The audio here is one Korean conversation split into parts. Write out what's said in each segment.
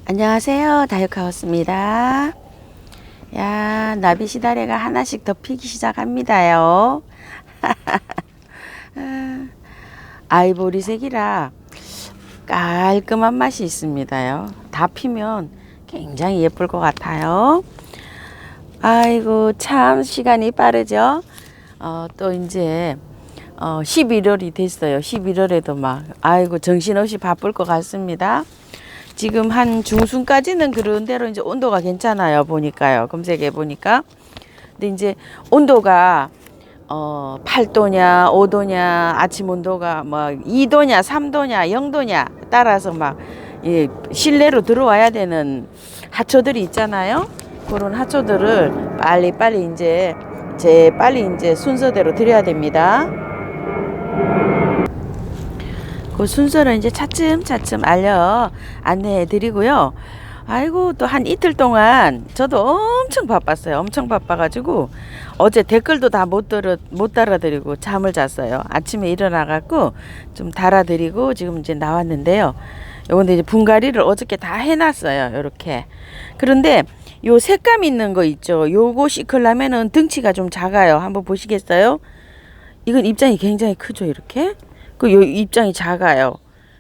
안녕하세요, 다육하우스입니다. 야, 나비시다래가 하나씩 더 피기 시작합니다요. 아이보리색이라 깔끔한 맛이 있습니다요. 다 피면 굉장히 예쁠 것 같아요. 아이고, 참 시간이 빠르죠. 또 이제 11월이 됐어요. 11월에도 막 아이고 정신없이 바쁠 것 같습니다. 지금 한 중순까지는 그런 대로 이제 온도가 괜찮아요. 보니까요. 검색해 보니까. 근데 이제 온도가 8도냐, 5도냐, 아침 온도가 뭐 2도냐, 3도냐, 0도냐 따라서 막 실내로 들어와야 되는 하초들이 있잖아요. 그런 하초들을 빨리 이제 빨리 이제 순서대로 드려야 됩니다. 그 순서를 이제 차츰 안내해 드리고요. 아이고, 또 한 이틀 동안 저도 엄청 바빴어요. 엄청 바빠가지고 어제 댓글도 다 못 달아드리고 잠을 잤어요. 아침에 일어나갖고 좀 달아드리고 지금 이제 나왔는데요. 요건데 이제 분갈이를 어저께 다 해놨어요. 요렇게. 그런데 요 색감 있는 거 있죠. 요거 시클라면은 등치가 좀 작아요. 한번 보시겠어요? 이건 입장이 굉장히 크죠. 이렇게. 요 입장이 작아요.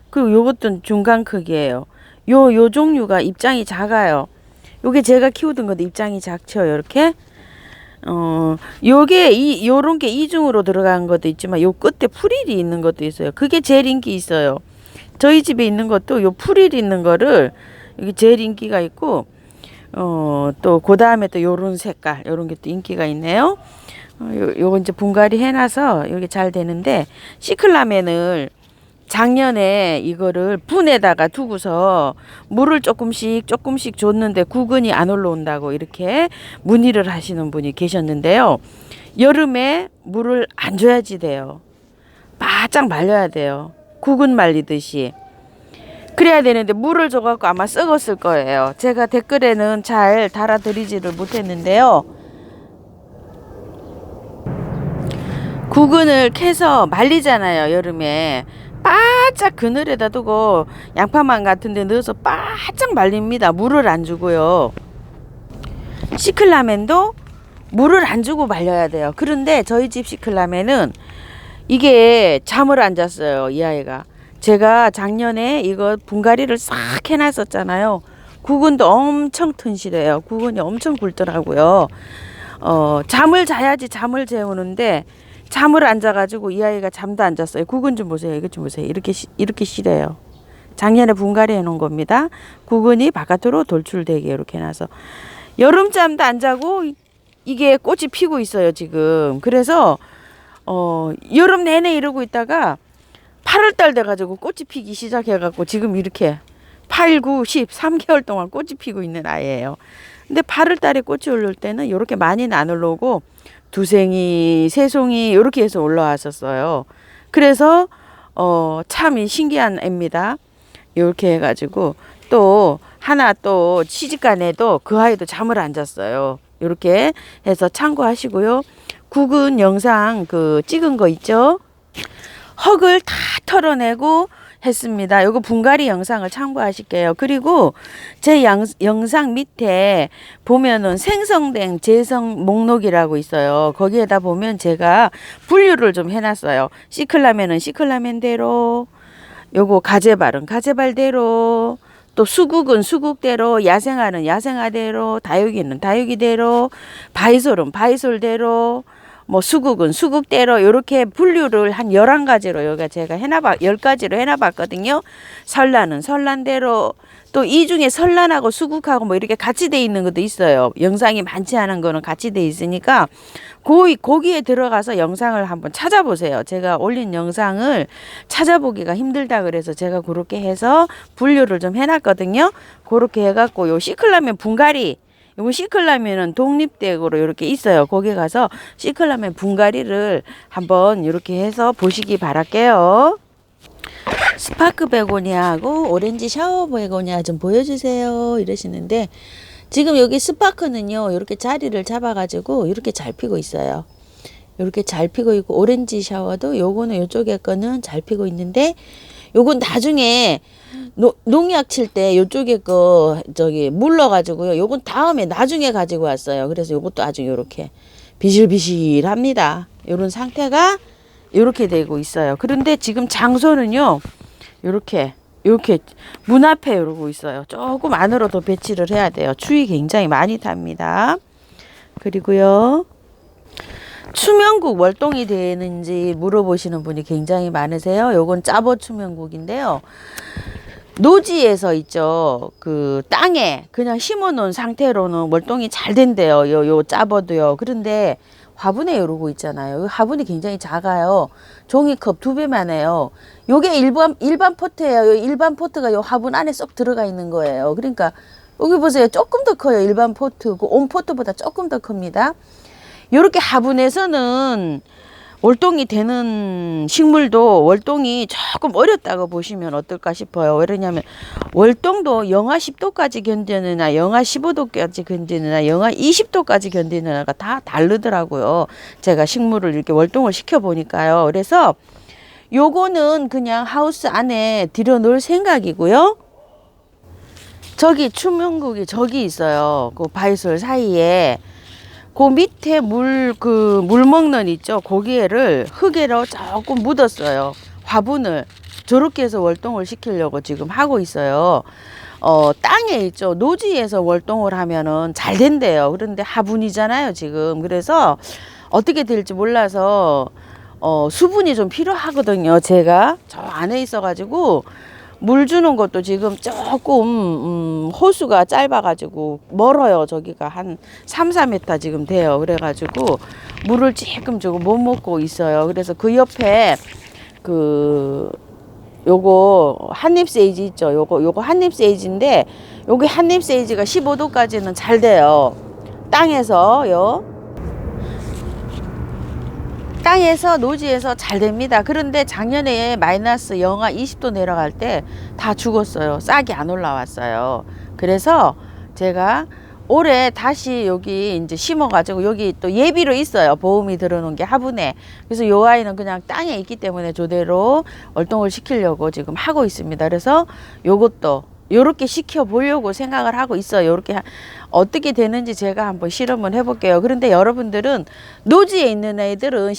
그리고 요것도 중간 크기예요. 요 종류가 입장이 작아요. 요게 제가 키우던 것도 입장이 작죠. 이렇게. 요게 요런 게 이중으로 들어간 것도 있지만 요 끝에 풀일이 있는 것도 있어요. 그게 제일 인기 있어요. 저희 집에 있는 것도 요 풀일 있는 거를 이게 제일 인기가 있고 또 그다음에 또 요런 색깔 요런 게 또 인기가 있네요. 요거 이제 분갈이 해놔서 이게 잘 되는데 시클라멘을 작년에 이거를 분에다가 두고서 물을 조금씩 줬는데 구근이 안 올라온다고 이렇게 문의를 하시는 분이 계셨는데요. 여름에 물을 안 줘야지 돼요. 바짝 말려야 돼요. 구근 말리듯이. 그래야 되는데 물을 줘갖고 아마 썩었을 거예요. 제가 댓글에는 잘 달아드리지를 못했는데요. 구근을 캐서 말리잖아요. 여름에 바짝 그늘에다 두고 양파망 같은 데 넣어서 바짝 말립니다. 물을 안 주고요. 시클라멘도 물을 안 주고 말려야 돼요. 그런데 저희 집 시클라멘은 이게 잠을 안 잤어요. 이 아이가. 제가 작년에 이거 분갈이를 싹 해놨었잖아요. 구근도 엄청 튼실해요. 구근이 엄청 굵더라고요. 잠을 자야지 잠을 재우는데 잠을 안 자가지고 이 아이가 잠도 안 잤어요. 구근 좀 보세요. 이것 좀 보세요. 이렇게 실해요. 작년에 분갈이 해놓은 겁니다. 구근이 바깥으로 돌출되게 이렇게 해놔서 여름잠도 안 자고 이게 꽃이 피고 있어요. 지금. 그래서 여름 내내 이러고 있다가 8월달 돼가지고 꽃이 피기 시작해갖고 지금 이렇게 8, 9, 10, 3개월 동안 꽃이 피고 있는 아이예요. 근데 8월달에 꽃이 올라올 때는 이렇게 많이는 안 올라오고 두생이, 새송이 이렇게 해서 올라왔었어요. 그래서 참 신기한 애입니다. 이렇게 해가지고 또 하나 또 시집간에도 그 아이도 잠을 안 잤어요. 이렇게 해서 참고하시고요. 구근 영상 찍은 거 있죠? 흙을 다 털어내고 했습니다. 요거 분갈이 영상을 참고하실게요. 그리고 제 영상 밑에 보면은 생성된 재성 목록이라고 있어요. 거기에다 보면 제가 분류를 좀 해놨어요. 시클라멘은 시클라멘대로, 요거 가제발은 가제발대로, 또 수국은 수국대로, 야생화는 야생화대로, 다육이는 다육이대로, 바이솔은 바이솔대로, 뭐 수국은 수국대로 이렇게 분류를 한 11가지로 여기가 제가 10가지로 해놔봤거든요. 설란은 설란대로, 또 이 중에 설란하고 수국하고 뭐 이렇게 같이 돼 있는 것도 있어요. 영상이 많지 않은 거는 같이 돼 있으니까 거기에 들어가서 영상을 한번 찾아보세요. 제가 올린 영상을 찾아보기가 힘들다 그래서 제가 그렇게 해서 분류를 좀 해놨거든요. 그렇게 해갖고 요 시클라멘 분갈이, 요거 시클라멘은 독립덱으로 이렇게 있어요. 거기 가서 시클라멘 분갈이를 한번 이렇게 해서 보시기 바랄게요. 스파크 베고니아하고 오렌지 샤워 베고니아 좀 보여주세요 이러시는데, 지금 여기 스파크는요 이렇게 자리를 잡아가지고 이렇게 잘 피고 있어요. 이렇게 잘 피고 있고, 오렌지 샤워도 요거는 요쪽에 거는 잘 피고 있는데, 요건 나중에 농약 칠 때 요쪽에 거 저기 물러가지고요. 요건 다음에 나중에 가지고 왔어요. 그래서 요것도 아주 요렇게 비실비실합니다. 요런 상태가 요렇게 되고 있어요. 그런데 지금 장소는요. 요렇게 문 앞에 이러고 있어요. 조금 안으로 더 배치를 해야 돼요. 추위 굉장히 많이 탑니다. 그리고요. 추명국 월동이 되는지 물어보시는 분이 굉장히 많으세요. 요건 짜보 추명국인데요. 노지에서 있죠. 그 땅에 그냥 심어 놓은 상태로는 월동이 잘 된대요. 요 짜보도요. 그런데 화분에 이러고 있잖아요. 화분이 굉장히 작아요. 종이컵 2배만 해요. 요게 일반 포트예요. 일반 포트가 요 화분 안에 쏙 들어가 있는 거예요. 그러니까 여기 보세요. 조금 더 커요. 일반 포트. 그 온 포트보다 조금 더 큽니다. 요렇게 화분에서는 월동이 되는 식물도 월동이 조금 어렵다고 보시면 어떨까 싶어요. 왜냐면 월동도 영하 10도까지 견디느냐 영하 15도까지 견디느냐 영하 20도까지 견디느냐가 다 다르더라고요. 제가 식물을 이렇게 월동을 시켜 보니까요. 그래서 요거는 그냥 하우스 안에 들여 놓을 생각이고요. 저기 추명국이 저기 있어요. 그 바위솔 사이에 그 밑에 물 먹는 있죠. 고기를 흙에로 조금 묻었어요. 화분을 저렇게 해서 월동을 시키려고 지금 하고 있어요. 땅에 있죠. 노지에서 월동을 하면은 잘 된대요. 그런데 화분이잖아요, 지금. 그래서 어떻게 될지 몰라서 수분이 좀 필요하거든요. 제가 저 안에 있어가지고 물 주는 것도 지금 조금 호수가 짧아가지고 멀어요. 저기가 한 3-4m 지금 돼요. 그래가지고 물을 조금 못 먹고 있어요. 그래서 그 옆에 요거 한잎 세이지 있죠. 요거 한잎 세이지인데 요게 한잎 세이지가 15도까지는 잘 돼요. 땅에서 노지에서 잘 됩니다. 그런데 작년에 마이너스 영하 20도 내려갈 때 다 죽었어요. 싹이 안 올라왔어요. 그래서 제가 올해 다시 여기 이제 심어가지고 여기 또 예비로 있어요. 보험이 들어놓은 게 화분에. 그래서 요 아이는 그냥 땅에 있기 때문에 저대로 월동을 시키려고 지금 하고 있습니다. 그래서 요것도 요렇게 시켜 보려고 생각을 하고 있어요. 요렇게 어떻게 되는지 제가 한번 실험을 해볼게요. 그런데 여러분들은 노지에 있는 애들은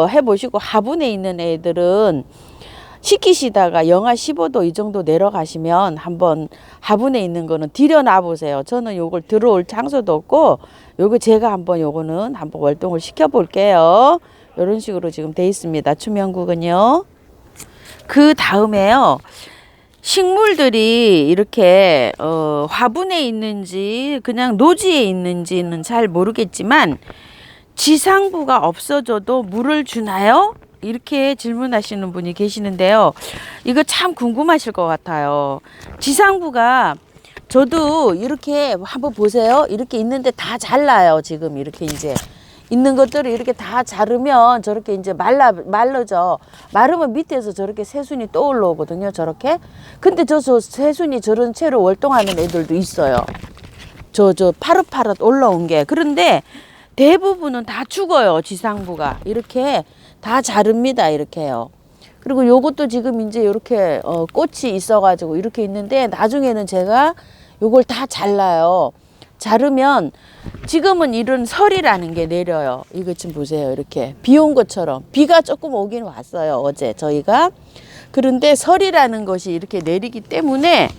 해보시고 화분에 있는 애들은 시키시다가 영하 15도 이 정도 내려가시면 한번 화분에 있는 거는 들여놔 보세요. 저는 요걸 들어올 장소도 없고 요거 제가 요거는 한번 월동을 시켜 볼게요. 이런 식으로 지금 돼 있습니다. 추명국은요. 그 다음에요. 식물들이 이렇게 화분에 있는지 그냥 노지에 있는지는 잘 모르겠지만 지상부가 없어져도 물을 주나요? 이렇게 질문하시는 분이 계시는데요. 이거 참 궁금하실 것 같아요. 지상부가 저도 이렇게 한번 보세요. 이렇게 있는데 다 잘라요. 지금 이렇게 이제 있는 것들을 이렇게 다 자르면 저렇게 이제 말르죠. 마르면 밑에서 저렇게 새순이 또 올라오거든요. 저렇게. 근데 저 새순이 저런 채로 월동하는 애들도 있어요. 저 파릇파릇 올라온 게. 그런데 대부분은 다 죽어요. 지상부가. 이렇게 다 자릅니다. 이렇게요. 그리고 요것도 지금 이제 이렇게 꽃이 있어가지고 이렇게 있는데 나중에는 제가 요걸 다 잘라요. 자르면 지금은 이런 설이라는 게 내려요. 이것 좀 보세요. 이렇게 비 온 것처럼. 비가 조금 오긴 왔어요. 어제 저희가. 그런데 설이라는 것이 이렇게 내리기 때문에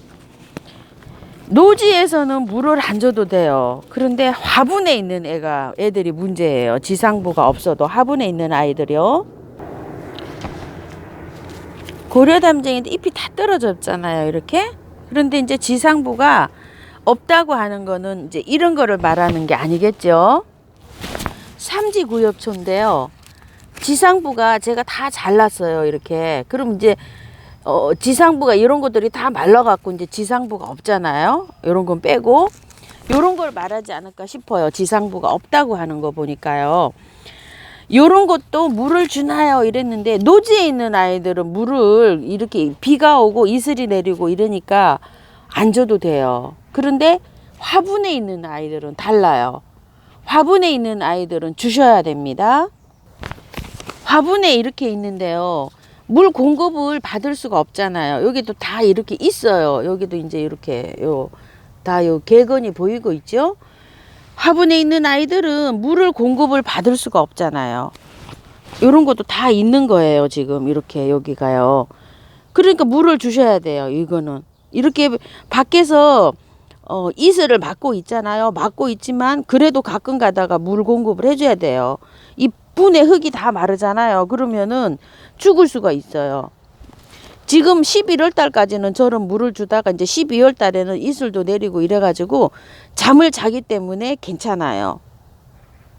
노지에서는 물을 안 줘도 돼요. 그런데 화분에 있는 애들이 문제예요. 지상부가 없어도 화분에 있는 아이들이요. 고려담쟁이도 잎이 다 떨어졌잖아요. 이렇게. 그런데 이제 지상부가 없다고 하는 거는 이제 이런 거를 말하는 게 아니겠죠. 삼지구엽초인데요. 지상부가 제가 다 잘랐어요. 이렇게. 그럼 이제 지상부가 이런 것들이 다 말라갖고 이제 지상부가 없잖아요. 이런 건 빼고 이런 걸 말하지 않을까 싶어요. 지상부가 없다고 하는 거 보니까요. 이런 것도 물을 주나요? 이랬는데 노지에 있는 아이들은 물을 이렇게 비가 오고 이슬이 내리고 이러니까 안 줘도 돼요. 그런데 화분에 있는 아이들은 달라요. 화분에 있는 아이들은 주셔야 됩니다. 화분에 이렇게 있는데요. 물 공급을 받을 수가 없잖아요. 여기도 다 이렇게 있어요. 여기도 이제 이렇게 다 개건이 보이고 있죠. 화분에 있는 아이들은 물을 공급을 받을 수가 없잖아요. 이런 것도 다 있는 거예요. 지금 이렇게 여기가요. 그러니까 물을 주셔야 돼요. 이거는 이렇게 밖에서 이슬을 막고 있잖아요. 막고 있지만 그래도 가끔 가다가 물 공급을 해줘야 돼요. 이 분의 흙이 다 마르잖아요. 그러면은 죽을 수가 있어요. 지금 11월 달까지는 저런 물을 주다가 이제 12월 달에는 이슬도 내리고 이래가지고 잠을 자기 때문에 괜찮아요.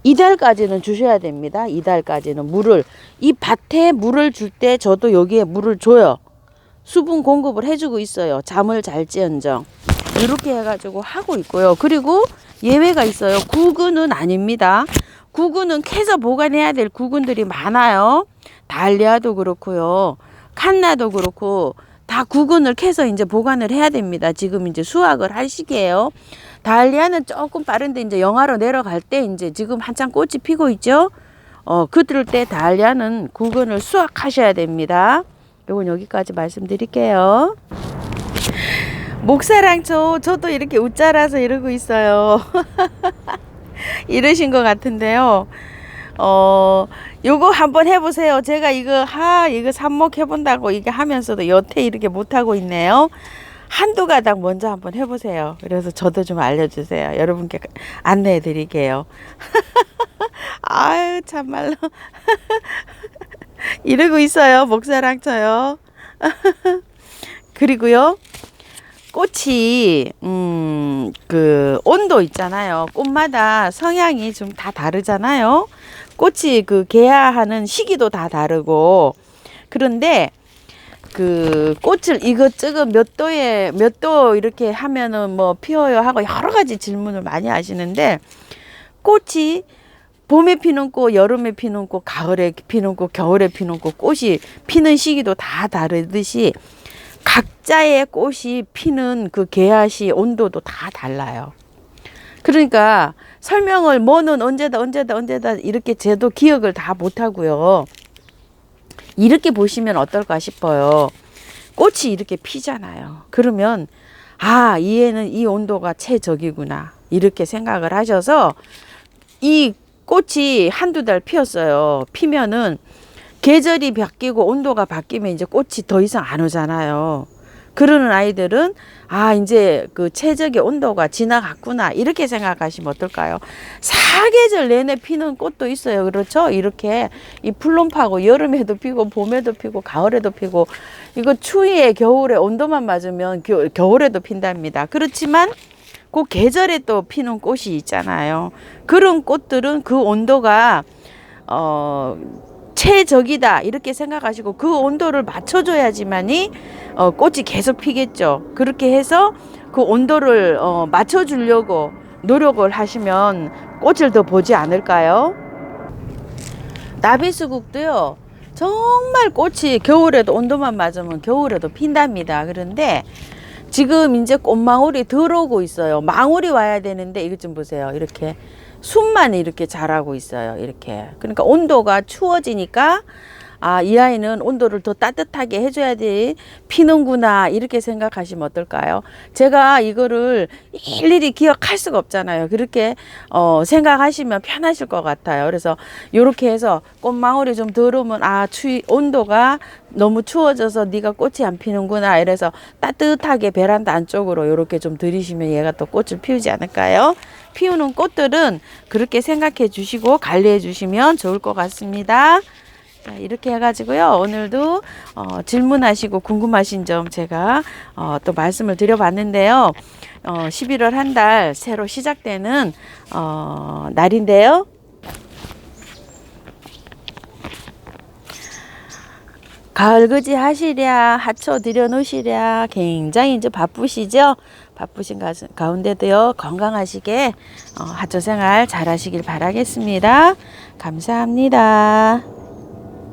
이달까지는 주셔야 됩니다. 이달까지는 물을, 이 밭에 물을 줄 때 저도 여기에 물을 줘요. 수분 공급을 해주고 있어요. 잠을 잘지언정. 이렇게 해가지고 하고 있고요. 그리고 예외가 있어요. 구근은 아닙니다. 구근은 캐서 보관해야 될 구근들이 많아요. 달리아도 그렇고요. 칸나도 그렇고 다 구근을 캐서 이제 보관을 해야 됩니다. 지금 이제 수확을 할 시기예요. 달리아는 조금 빠른데 이제 영하로 내려갈 때 이제 지금 한창 꽃이 피고 있죠. 그럴 때 달리아는 구근을 수확하셔야 됩니다. 요건 여기까지 말씀드릴게요. 목사랑초 저도 이렇게 웃자라서 이러고 있어요. 이러신 것 같은데요. 요거 한번 해보세요. 제가 이거 삽목 해본다고 이게 하면서도 여태 이렇게 못하고 있네요. 한두 가닥 먼저 한번 해보세요. 그래서 저도 좀 알려주세요. 여러분께 안내해 드릴게요. 아유 참말로 이러고 있어요. 목사랑쳐요. 그리고요 꽃이 그 온도 있잖아요. 꽃마다 성향이 좀 다 다르잖아요. 꽃이 그 개화하는 시기도 다 다르고, 그런데 그 꽃을 이것저것 몇 도 이렇게 하면은 뭐 피어요 하고 여러 가지 질문을 많이 하시는데, 꽃이 봄에 피는 꽃, 여름에 피는 꽃, 가을에 피는 꽃, 겨울에 피는 꽃, 꽃이 피는 시기도 다 다르듯이 각자의 꽃이 피는 그 개화시 온도도 다 달라요. 그러니까 설명을 뭐는 언제다 이렇게 저도 기억을 다 못하고요. 이렇게 보시면 어떨까 싶어요. 꽃이 이렇게 피잖아요. 그러면 아, 얘는 이 온도가 최적이구나 이렇게 생각을 하셔서, 이 꽃이 한두 달 피었어요. 피면은 계절이 바뀌고 온도가 바뀌면 이제 꽃이 더 이상 안 오잖아요. 그러는 아이들은 아, 이제 그 최적의 온도가 지나갔구나 이렇게 생각하시면 어떨까요? 사계절 내내 피는 꽃도 있어요. 그렇죠? 이렇게 이 풀론파고 여름에도 피고 봄에도 피고 가을에도 피고, 이거 추위에 겨울에 온도만 맞으면 겨울에도 핀답니다. 그렇지만 그 계절에 또 피는 꽃이 있잖아요. 그런 꽃들은 그 온도가 최적이다 이렇게 생각하시고 그 온도를 맞춰줘야지만이 꽃이 계속 피겠죠. 그렇게 해서 그 온도를 맞춰주려고 노력을 하시면 꽃을 더 보지 않을까요? 나비수국도요, 정말 꽃이 겨울에도 온도만 맞으면 겨울에도 핀답니다. 그런데 지금 이제 꽃망울이 들어오고 있어요. 망울이 와야 되는데 이것 좀 보세요. 이렇게 순만 이렇게 자라고 있어요. 이렇게. 그러니까 온도가 추워지니까 아, 이 아이는 온도를 더 따뜻하게 해줘야지 피는구나 이렇게 생각하시면 어떨까요? 제가 이거를 일일이 기억할 수가 없잖아요. 그렇게 생각하시면 편하실 것 같아요. 그래서 이렇게 해서 꽃망울이 좀 들어오면 아, 온도가 너무 추워져서 네가 꽃이 안 피는구나 이래서 따뜻하게 베란다 안쪽으로 이렇게 좀 들이시면 얘가 또 꽃을 피우지 않을까요? 피우는 꽃들은 그렇게 생각해 주시고 관리해 주시면 좋을 것 같습니다. 자, 이렇게 해가지고요. 오늘도 질문하시고 궁금하신 점 제가 또 말씀을 드려봤는데요. 11월 한 달 새로 시작되는 날인데요. 가을그지 하시랴, 하초 들여놓으시랴, 굉장히 이제 바쁘시죠? 바쁘신 가운데도요, 건강하시게 하초 생활 잘 하시길 바라겠습니다. 감사합니다.